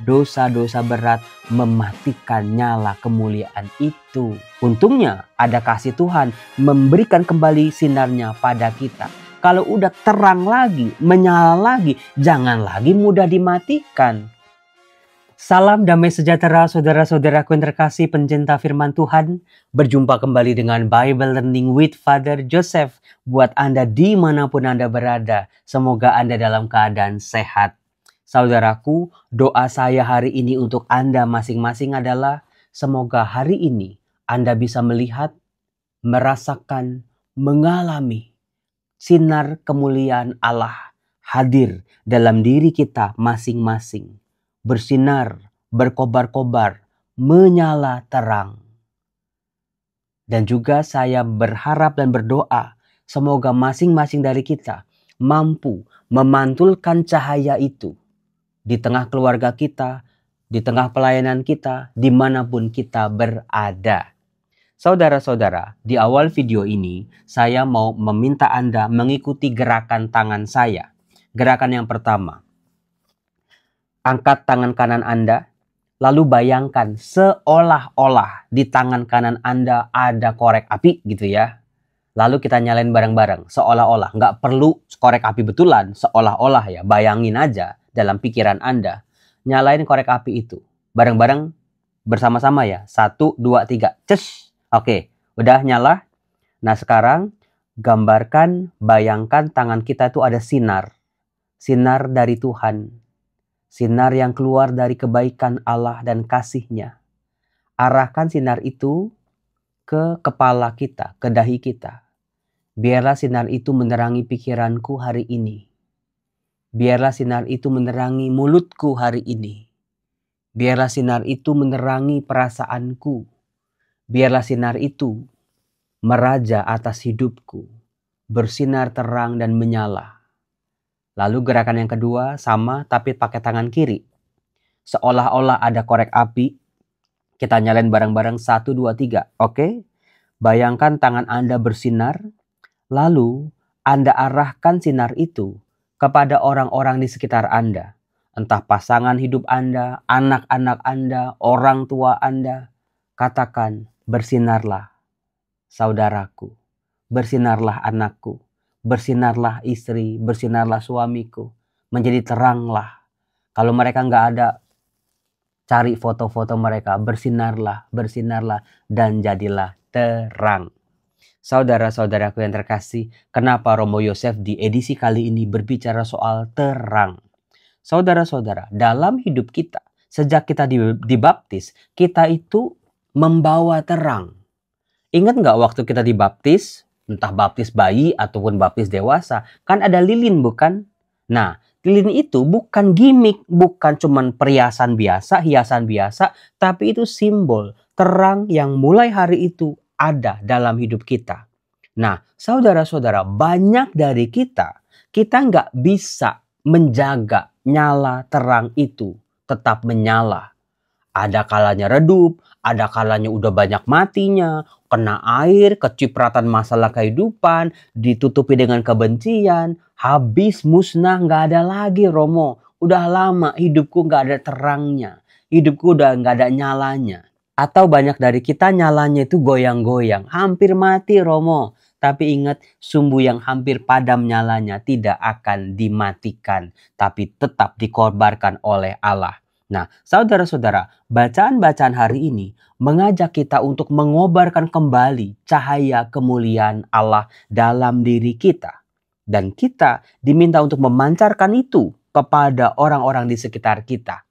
dosa-dosa berat mematikan nyala kemuliaan itu. Untungnya ada kasih Tuhan memberikan kembali sinarnya pada kita. Kalau udah terang lagi, menyala lagi, jangan lagi mudah dimatikan. Salam damai sejahtera saudara-saudaraku yang terkasih pencinta firman Tuhan. Berjumpa kembali dengan Bible Learning with Father Joseph. Buat Anda dimanapun Anda berada, semoga Anda dalam keadaan sehat. Saudaraku, doa saya hari ini untuk Anda masing-masing adalah semoga hari ini Anda bisa melihat, merasakan, mengalami sinar kemuliaan Allah hadir dalam diri kita masing-masing. Bersinar, berkobar-kobar, menyala terang. Dan juga saya berharap dan berdoa semoga masing-masing dari kita mampu memantulkan cahaya itu di tengah keluarga kita, di tengah pelayanan kita, dimanapun kita berada. Saudara-saudara, di awal video ini saya mau meminta Anda mengikuti gerakan tangan saya. Gerakan yang pertama, angkat tangan kanan Anda, lalu bayangkan seolah-olah di tangan kanan Anda ada korek api gitu ya. Lalu kita nyalain bareng-bareng, seolah-olah. Nggak perlu korek api betulan, seolah-olah ya. Bayangin aja dalam pikiran Anda. Nyalain korek api itu. Bareng-bareng bersama-sama ya. 1, 2, 3. Ces. Oke, udah nyala. Nah sekarang gambarkan, bayangkan tangan kita itu ada sinar. Sinar dari Tuhan. Sinar yang keluar dari kebaikan Allah dan kasih-Nya. Arahkan sinar itu ke kepala kita, ke dahi kita. Biarlah sinar itu menerangi pikiranku hari ini. Biarlah sinar itu menerangi mulutku hari ini. Biarlah sinar itu menerangi perasaanku. Biarlah sinar itu meraja atas hidupku. Bersinar terang dan menyala. Lalu gerakan yang kedua sama tapi pakai tangan kiri. Seolah-olah ada korek api. Kita nyalain bareng-bareng 1, 2, 3. Oke? Bayangkan tangan Anda bersinar. Lalu Anda arahkan sinar itu kepada orang-orang di sekitar Anda. Entah pasangan hidup Anda, anak-anak Anda, orang tua Anda. Katakan, bersinarlah saudaraku. Bersinarlah anakku. Bersinarlah istri, bersinarlah suamiku. Menjadi teranglah. Kalau mereka nggak ada, cari foto-foto mereka. Bersinarlah, bersinarlah, dan jadilah terang. Saudara-saudaraku yang terkasih, kenapa Romo Yosef di edisi kali ini berbicara soal terang? Saudara-saudara, dalam hidup kita, sejak kita dibaptis, kita itu membawa terang. Ingat nggak waktu kita dibaptis? Entah baptis bayi ataupun baptis dewasa, kan ada lilin bukan? Nah, lilin itu bukan gimmick, bukan cuman perhiasan biasa, hiasan biasa, tapi itu simbol terang yang mulai hari itu ada dalam hidup kita. Nah, saudara-saudara, banyak dari kita nggak bisa menjaga nyala terang itu tetap menyala. Ada kalanya redup, ada kalanya udah banyak matinya, kena air, kecipratan masalah kehidupan, ditutupi dengan kebencian, habis musnah, nggak ada lagi Romo. Udah lama hidupku nggak ada terangnya, hidupku udah nggak ada nyalanya. Atau banyak dari kita nyalanya itu goyang-goyang, hampir mati Romo. Tapi ingat, sumbu yang hampir padam nyalanya tidak akan dimatikan, tapi tetap dikorbankan oleh Allah. Nah, saudara-saudara, bacaan-bacaan hari ini mengajak kita untuk mengobarkan kembali cahaya kemuliaan Allah dalam diri kita. Dan kita diminta untuk memancarkan itu kepada orang-orang di sekitar kita.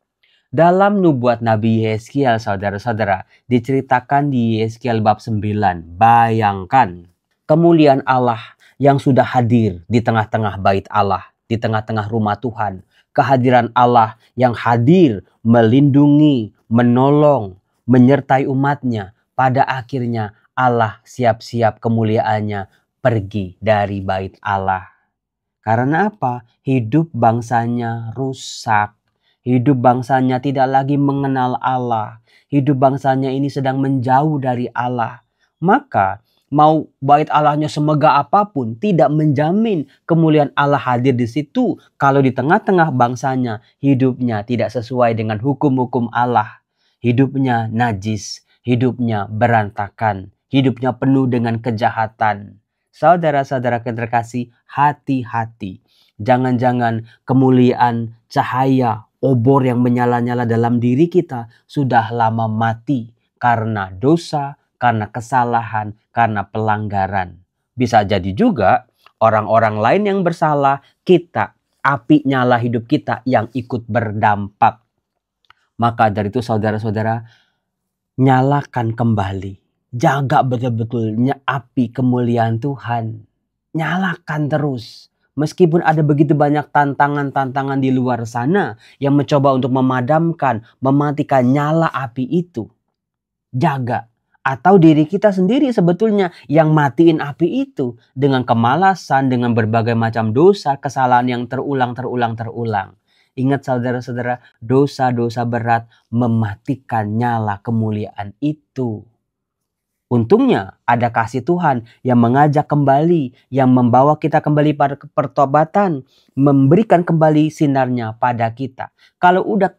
Dalam nubuat Nabi Yeskiel, saudara-saudara, diceritakan di Yeskiel bab 9. Bayangkan kemuliaan Allah yang sudah hadir di tengah-tengah bait Allah, di tengah-tengah rumah Tuhan. Kehadiran Allah yang hadir melindungi, menolong, menyertai umatnya. Pada akhirnya Allah siap-siap kemuliaannya pergi dari bait Allah. Karena apa? Hidup bangsanya rusak. Hidup bangsanya tidak lagi mengenal Allah. Hidup bangsanya ini sedang menjauh dari Allah. Maka mau bait Allahnya semegah apapun, tidak menjamin kemuliaan Allah hadir di situ kalau di tengah-tengah bangsanya hidupnya tidak sesuai dengan hukum-hukum Allah. Hidupnya najis, hidupnya berantakan, hidupnya penuh dengan kejahatan. Saudara-saudara yang terkasih, hati-hati. Jangan-jangan kemuliaan cahaya obor yang menyala-nyala dalam diri kita sudah lama mati karena dosa, karena kesalahan, karena pelanggaran. Bisa jadi juga orang-orang lain yang bersalah, kita, api nyala hidup kita yang ikut berdampak. Maka dari itu saudara-saudara, nyalakan kembali. Jaga betul-betul api kemuliaan Tuhan. Nyalakan terus. Meskipun ada begitu banyak tantangan-tantangan di luar sana yang mencoba untuk memadamkan, mematikan nyala api itu. Jaga. Atau diri kita sendiri sebetulnya yang matiin api itu dengan kemalasan, dengan berbagai macam dosa, kesalahan yang terulang. Ingat saudara-saudara, dosa-dosa berat mematikan nyala kemuliaan itu. Untungnya ada kasih Tuhan yang mengajak kembali, yang membawa kita kembali pada pertobatan, memberikan kembali sinarnya pada kita. Kalau udah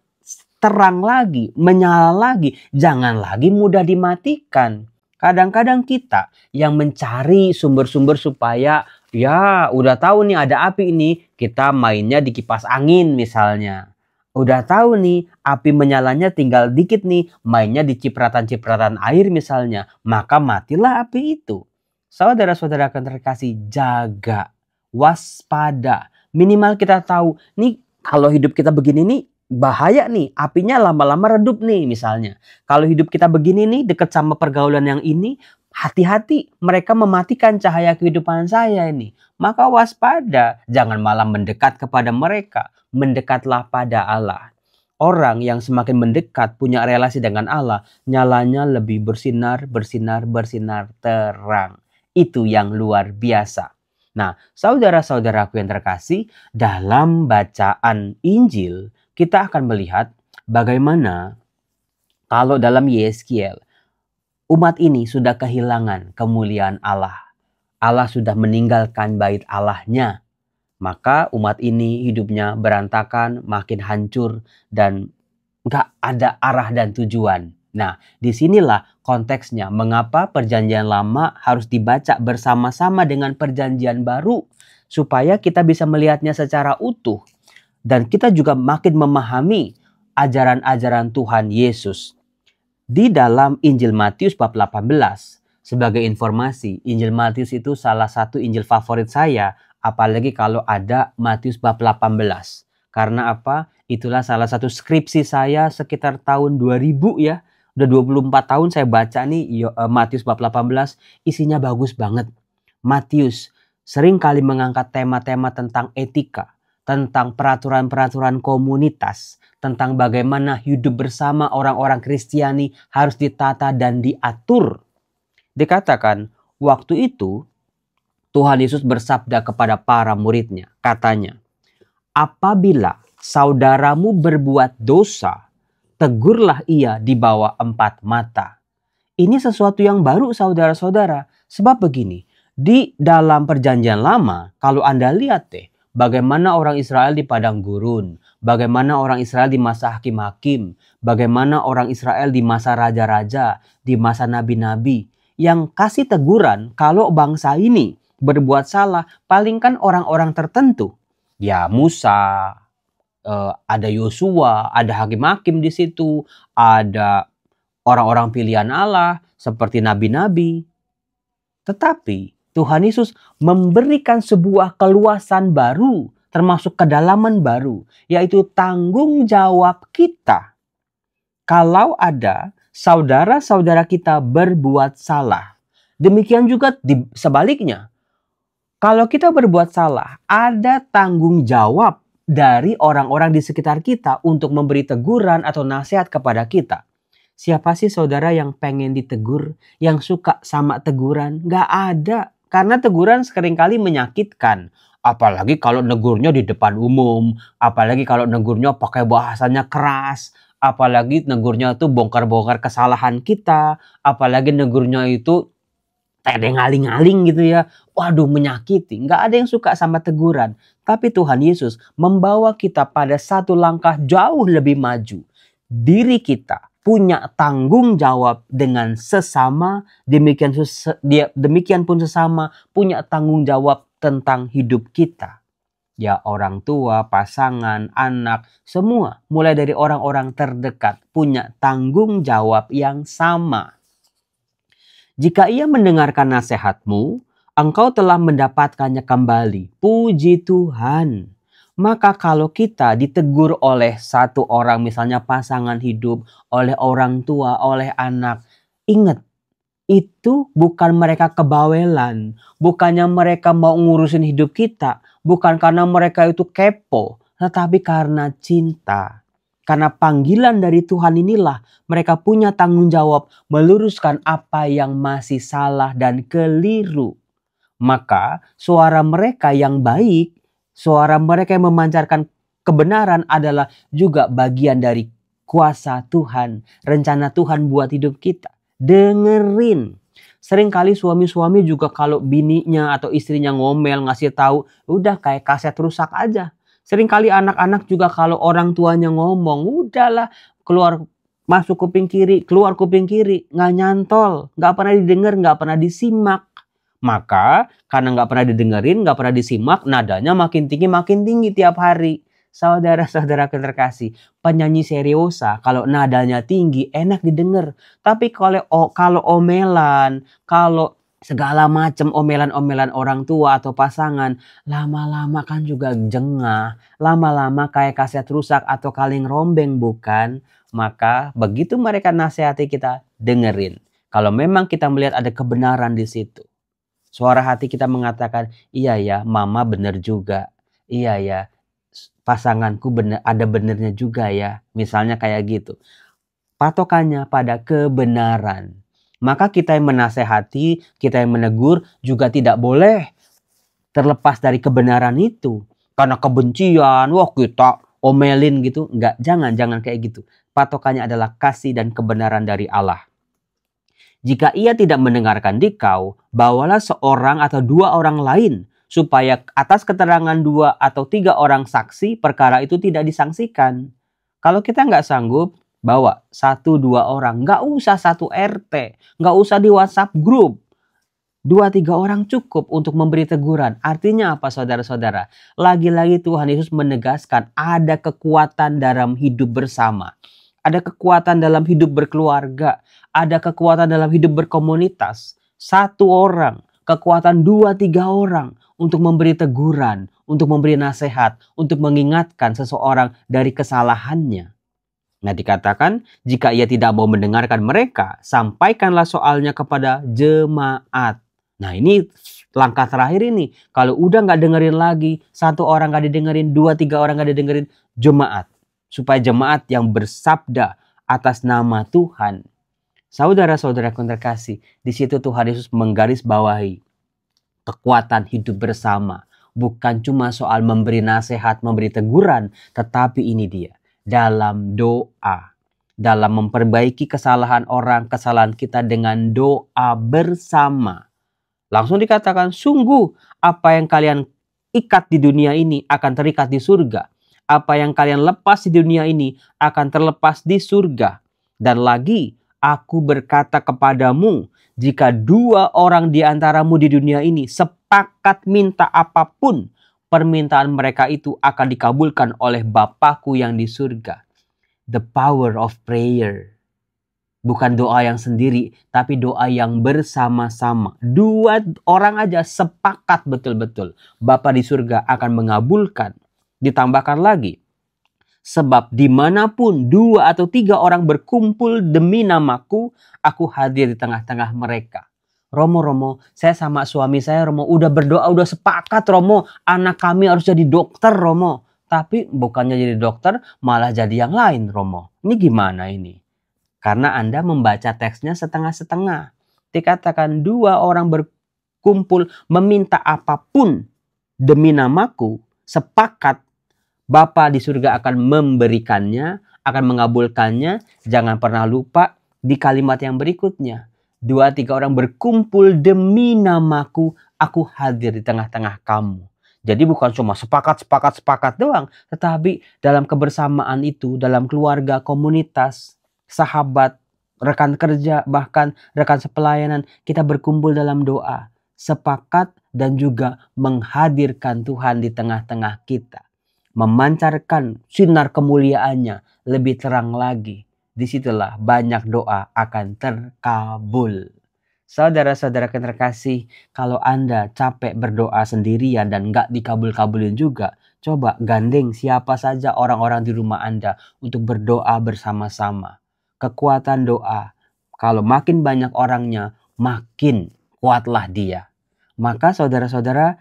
terang lagi, menyala lagi, jangan lagi mudah dimatikan. Kadang-kadang kita yang mencari sumber-sumber supaya ya udah tahu nih ada api ini, kita mainnya di kipas angin misalnya. Udah tahu nih api menyalanya tinggal dikit nih, mainnya di cipratan-cipratan air misalnya, maka matilah api itu. Saudara-saudara yang terkasih, jaga, waspada. Minimal kita tahu nih kalau hidup kita begini nih bahaya nih, apinya lama-lama redup nih misalnya. Kalau hidup kita begini nih dekat sama pergaulan yang ini, hati-hati mereka mematikan cahaya kehidupan saya ini. Maka waspada, jangan malah mendekat kepada mereka. Mendekatlah pada Allah. Orang yang semakin mendekat punya relasi dengan Allah, nyalanya lebih bersinar terang. Itu yang luar biasa. Nah, saudara-saudaraku yang terkasih, dalam bacaan Injil, kita akan melihat bagaimana kalau dalam Yeskiel, umat ini sudah kehilangan kemuliaan Allah. Allah sudah meninggalkan bait Allahnya. Maka umat ini hidupnya berantakan, makin hancur, dan gak ada arah dan tujuan. Nah, disinilah konteksnya mengapa perjanjian lama harus dibaca bersama-sama dengan perjanjian baru. Supaya kita bisa melihatnya secara utuh. Dan kita juga makin memahami ajaran-ajaran Tuhan Yesus. Di dalam Injil Matius bab 18, sebagai informasi, Injil Matius itu salah satu Injil favorit saya. Apalagi kalau ada Matius bab 18. Karena apa? Itulah salah satu skripsi saya sekitar tahun 2000 ya. Udah 24 tahun saya baca nih Matius bab 18. Isinya bagus banget. Matius sering kali mengangkat tema-tema tentang etika. Tentang peraturan-peraturan komunitas. Tentang bagaimana hidup bersama orang-orang Kristiani harus ditata dan diatur. Dikatakan waktu itu Tuhan Yesus bersabda kepada para muridnya, katanya, apabila saudaramu berbuat dosa, tegurlah ia di bawah 4 mata. Ini sesuatu yang baru saudara-saudara. Sebab begini, di dalam perjanjian lama, kalau Anda lihat deh, bagaimana orang Israel di padang gurun, bagaimana orang Israel di masa hakim-hakim, bagaimana orang Israel di masa raja-raja, di masa nabi-nabi, yang kasih teguran kalau bangsa ini berbuat salah, paling kan orang-orang tertentu. Ya Musa, ada Yosua, ada hakim-hakim di situ, ada orang-orang pilihan Allah seperti nabi-nabi. Tetapi Tuhan Yesus memberikan sebuah keluasan baru, termasuk kedalaman baru, yaitu tanggung jawab kita. Kalau ada saudara-saudara kita berbuat salah, demikian juga sebaliknya. Kalau kita berbuat salah, ada tanggung jawab dari orang-orang di sekitar kita untuk memberi teguran atau nasihat kepada kita. Siapa sih saudara yang pengen ditegur, yang suka sama teguran? Gak ada. Karena teguran seringkali menyakitkan. Apalagi kalau negurnya di depan umum. Apalagi kalau negurnya pakai bahasanya keras. Apalagi negurnya itu bongkar-bongkar kesalahan kita. Apalagi negurnya itu tedeng-aling-aling gitu ya. Waduh, menyakiti. Nggak ada yang suka sama teguran. Tapi Tuhan Yesus membawa kita pada satu langkah jauh lebih maju. Diri kita punya tanggung jawab dengan sesama, demikian pun sesama punya tanggung jawab tentang hidup kita. Ya, orang tua, pasangan, anak, semua mulai dari orang-orang terdekat punya tanggung jawab yang sama. Jika ia mendengarkan nasihatmu, engkau telah mendapatkannya kembali. Puji Tuhan. Maka kalau kita ditegur oleh satu orang, misalnya pasangan hidup, oleh orang tua, oleh anak, ingat, itu bukan mereka kebawelan. Bukannya mereka mau ngurusin hidup kita. Bukan karena mereka itu kepo. Tetapi karena cinta. Karena panggilan dari Tuhan inilah mereka punya tanggung jawab meluruskan apa yang masih salah dan keliru. Maka suara mereka yang baik, suara mereka yang memancarkan kebenaran adalah juga bagian dari kuasa Tuhan, rencana Tuhan buat hidup kita. Dengerin. Seringkali suami-suami juga kalau bininya atau istrinya ngomel ngasih tahu, udah kayak kaset rusak aja. Seringkali anak-anak juga kalau orang tuanya ngomong, udahlah keluar masuk kuping kiri, keluar kuping kiri, nggak nyantol, nggak pernah didengar, nggak pernah disimak. Maka karena nggak pernah didengerin, nggak pernah disimak, nadanya makin tinggi tiap hari. Saudara-saudara terkasih, penyanyi seriosa kalau nadanya tinggi enak didengar. Tapi kalau omelan, kalau segala macam omelan-omelan orang tua atau pasangan, lama-lama kan juga jengah. Lama-lama kayak kaset rusak atau kaleng rombeng, bukan? Maka begitu mereka nasihati kita, dengerin. Kalau memang kita melihat ada kebenaran di situ. Suara hati kita mengatakan, iya ya, mama benar juga. Iya ya, pasanganku benar, ada benernya juga ya. Misalnya kayak gitu. Patokannya pada kebenaran. Maka kita yang menasehati, kita yang menegur juga tidak boleh terlepas dari kebenaran itu. Karena kebencian, wah kita omelin gitu. Enggak, jangan kayak gitu. Patokannya adalah kasih dan kebenaran dari Allah. Jika ia tidak mendengarkan dikau, bawalah seorang atau dua orang lain, supaya atas keterangan 2 atau 3 orang saksi perkara itu tidak disangsikan. Kalau kita nggak sanggup, bawa 1-2 orang. Nggak usah 1 RT. Nggak usah di WhatsApp grup. 2-3 orang cukup untuk memberi teguran. Artinya apa saudara-saudara? Lagi-lagi Tuhan Yesus menegaskan ada kekuatan dalam hidup bersama. Ada kekuatan dalam hidup berkeluarga. Ada kekuatan dalam hidup berkomunitas. 1 orang, kekuatan 2-3 orang untuk memberi teguran, untuk memberi nasihat, untuk mengingatkan seseorang dari kesalahannya. Nah, dikatakan jika ia tidak mau mendengarkan mereka, sampaikanlah soalnya kepada jemaat. Nah, ini langkah terakhir ini. Kalau udah nggak dengerin lagi, 1 orang nggak didengerin, 2-3 orang nggak didengerin, jemaat. Supaya jemaat yang bersabda atas nama Tuhan. Saudara-saudara yang terkasih, di situ Tuhan Yesus menggarisbawahi kekuatan hidup bersama. Bukan cuma soal memberi nasihat, memberi teguran, tetapi ini dia. Dalam doa, dalam memperbaiki kesalahan orang, kesalahan kita dengan doa bersama. Langsung dikatakan, sungguh apa yang kalian ikat di dunia ini akan terikat di surga. Apa yang kalian lepas di dunia ini akan terlepas di surga. Dan lagi, aku berkata kepadamu, jika 2 orang di antaramu di dunia ini sepakat minta apapun, permintaan mereka itu akan dikabulkan oleh Bapakku yang di surga. The power of prayer. Bukan doa yang sendiri, tapi doa yang bersama-sama. 2 orang aja sepakat betul-betul. Bapa di surga akan mengabulkan. Ditambahkan lagi, sebab dimanapun 2 atau 3 orang berkumpul demi namaku, aku hadir di tengah-tengah mereka. Romo, saya sama suami saya, Romo, udah berdoa, udah sepakat, Romo, anak kami harus jadi dokter, Romo. Tapi bukannya jadi dokter, malah jadi yang lain, Romo. Ini gimana ini? Karena Anda membaca teksnya setengah-setengah. Dikatakan 2 orang berkumpul meminta apapun demi namaku, sepakat, Bapa di surga akan memberikannya, akan mengabulkannya. Jangan pernah lupa di kalimat yang berikutnya. 2, 3 orang berkumpul demi namaku, aku hadir di tengah-tengah kamu. Jadi bukan cuma sepakat doang, tetapi dalam kebersamaan itu, dalam keluarga, komunitas, sahabat, rekan kerja, bahkan rekan sepelayanan, kita berkumpul dalam doa, sepakat dan juga menghadirkan Tuhan di tengah-tengah kita, memancarkan sinar kemuliaannya lebih terang lagi. Disitulah banyak doa akan terkabul. Saudara-saudara yang terkasih, kalau Anda capek berdoa sendirian dan nggak dikabul-kabulin juga, coba gandeng siapa saja orang-orang di rumah Anda untuk berdoa bersama-sama. Kekuatan doa, kalau makin banyak orangnya, makin kuatlah dia. Maka saudara-saudara,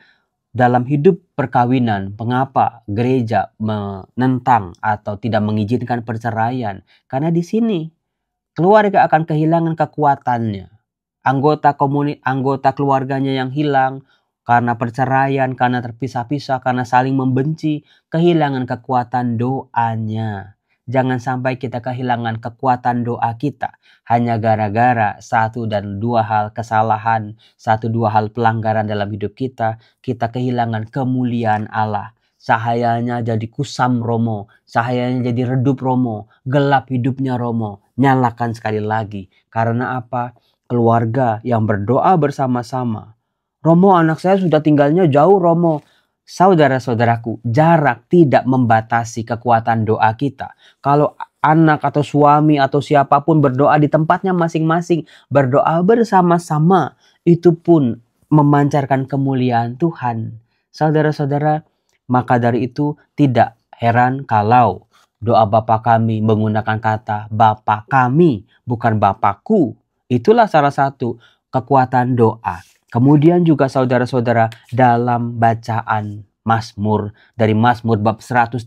dalam hidup perkawinan, mengapa gereja menentang atau tidak mengizinkan perceraian? Karena di sini keluarga akan kehilangan kekuatannya. Anggota keluarganya yang hilang karena perceraian, karena terpisah-pisah, karena saling membenci, kehilangan kekuatan doanya. Jangan sampai kita kehilangan kekuatan doa kita hanya gara-gara 1 dan 2 hal kesalahan, 1, 2 hal pelanggaran dalam hidup kita kehilangan kemuliaan Allah. Cahayanya jadi kusam Romo, cahayanya jadi redup Romo, gelap hidupnya Romo. Nyalakan sekali lagi. Karena apa? Keluarga yang berdoa bersama-sama. Romo, anak saya sudah tinggalnya jauh Romo. Saudara-saudaraku, jarak tidak membatasi kekuatan doa kita. Kalau anak atau suami atau siapapun berdoa di tempatnya masing-masing, berdoa bersama-sama, itu pun memancarkan kemuliaan Tuhan. Saudara-saudara, maka dari itu tidak heran kalau doa Bapa kami menggunakan kata Bapa kami, bukan Bapakku. Itulah salah satu kekuatan doa. Kemudian juga saudara-saudara, dalam bacaan Mazmur, dari Mazmur bab 113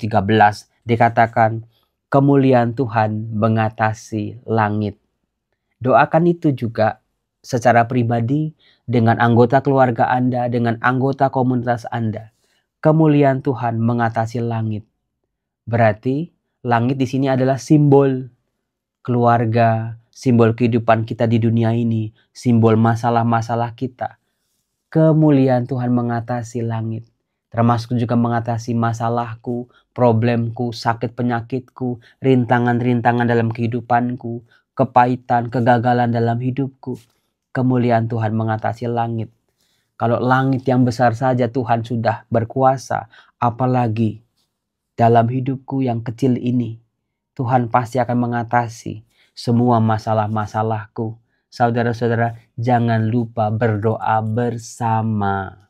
dikatakan kemuliaan Tuhan mengatasi langit. Doakan itu juga secara pribadi dengan anggota keluarga Anda, dengan anggota komunitas Anda. Kemuliaan Tuhan mengatasi langit. Berarti langit di sini adalah simbol keluarga, simbol kehidupan kita di dunia ini, simbol masalah-masalah kita. Kemuliaan Tuhan mengatasi langit, termasuk juga mengatasi masalahku, problemku, sakit penyakitku, rintangan-rintangan dalam kehidupanku, kepahitan, kegagalan dalam hidupku. Kemuliaan Tuhan mengatasi langit. Kalau langit yang besar saja Tuhan sudah berkuasa, apalagi dalam hidupku yang kecil ini, Tuhan pasti akan mengatasi semua masalah-masalahku. Saudara-saudara, jangan lupa berdoa bersama.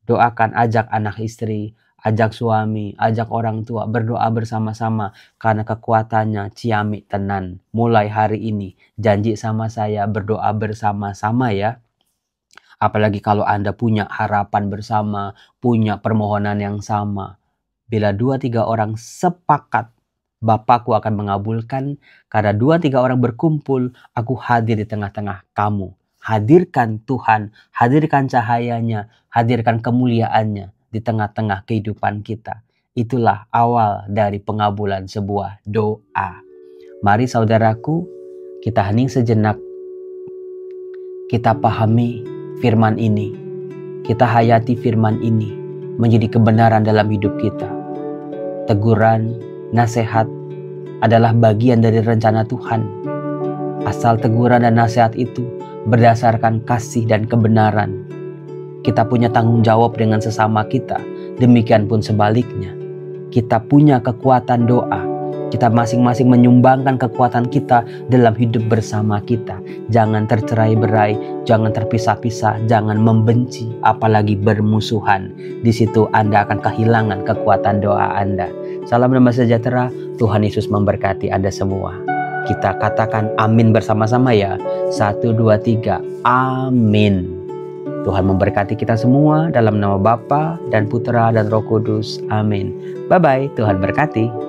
Doakan, ajak anak istri, ajak suami, ajak orang tua, berdoa bersama-sama. Karena kekuatannya ciamik tenan. Mulai hari ini, janji sama saya berdoa bersama-sama ya. Apalagi kalau Anda punya harapan bersama, punya permohonan yang sama. Bila 2, 3 orang sepakat, Bapakku akan mengabulkan. Karena 2, 3 orang berkumpul, aku hadir di tengah-tengah kamu. Hadirkan Tuhan, hadirkan cahayanya, hadirkan kemuliaannya di tengah-tengah kehidupan kita. Itulah awal dari pengabulan sebuah doa. Mari saudaraku, kita hening sejenak. Kita pahami firman ini. Kita hayati firman ini menjadi kebenaran dalam hidup kita. Teguran, nasihat adalah bagian dari rencana Tuhan. Asal teguran dan nasihat itu berdasarkan kasih dan kebenaran. Kita punya tanggung jawab dengan sesama kita. Demikian pun sebaliknya. Kita punya kekuatan doa. Kita masing-masing menyumbangkan kekuatan kita dalam hidup bersama kita. Jangan tercerai-berai, jangan terpisah-pisah, jangan membenci, apalagi bermusuhan. Di situ Anda akan kehilangan kekuatan doa Anda. Salam damai sejahtera, Tuhan Yesus memberkati Anda semua. Kita katakan amin bersama-sama ya. 1, 2, 3, amin. Tuhan memberkati kita semua dalam nama Bapa dan Putra dan Roh Kudus. Amin. Bye-bye, Tuhan berkati.